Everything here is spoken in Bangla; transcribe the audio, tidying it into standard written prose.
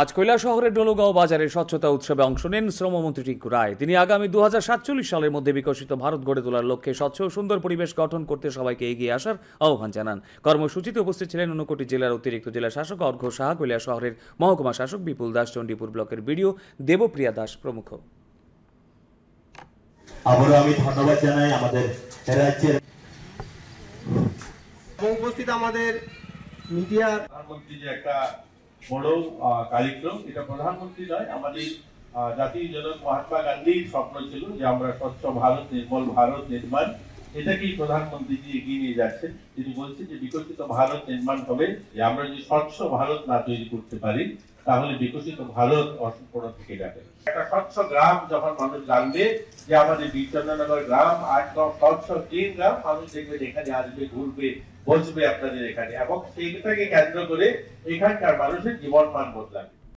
আজ কৈলাসহরের ডলুগাঁও বাজারে স্বচ্ছতা উৎসবে অংশ নেন শ্রমমন্ত্রী টিঙ্কু রায়। তিনি আগামী 2047 সালের মধ্যে বিকশিত ভারত গড়ে তোলার লক্ষ্যে স্বচ্ছ ও সুন্দর পরিবেশ গঠন করতে সবাইকে এগিয়ে আসার আহ্বান জানান। কর্মসূচিতে উপস্থিত ছিলেন ঊনকোটি জেলার অতিরিক্ত জেলা শাসক অর্ঘ্য সাহা, কৈলাসহরের মহকুমা শাসক বিপুল দাস, চণ্ডীপুর ব্লকের বিডিও দেবপ্রিয়া দাস প্রমুখ। আবারও আমি ধন্যবাদ জানাই আমাদের রাজ্যের উপস্থিত আমাদের মিডিয়ার প্রধানমন্ত্রী যে একটা বড় কার্যক্রম, এটা প্রধানমন্ত্রী নয়, আমাদের জাতির জনক মহাত্মা গান্ধীর স্বপ্ন ছিল যে আমরা স্বচ্ছ ভারত, নির্মল ভারত নির্মাণ, এটাকেই প্রধানমন্ত্রীজি এগিয়ে নিয়ে যাচ্ছেন। তিনি বলছেন যে বিকশিত ভারত নির্মাণ হবে, যে আমরা যদি স্বচ্ছ ভারত না তৈরি করতে পারি তাহলে বিকশিত ভারত অসম্পূর্ণ থেকে যাবে। একটা স্বচ্ছ গ্রাম যখন মানুষ জানবে যে আমাদের বীরচন্দ্রনগর গ্রাম একদম স্বচ্ছ ক্লিন গ্রাম, মানুষ দেখবে এখানে আসবে, ঘুরবে, বসবে আপনাদের এখানে, এবং সেইটাকে কেন্দ্র করে এখানকার মানুষের জীবন মান বদলাবে।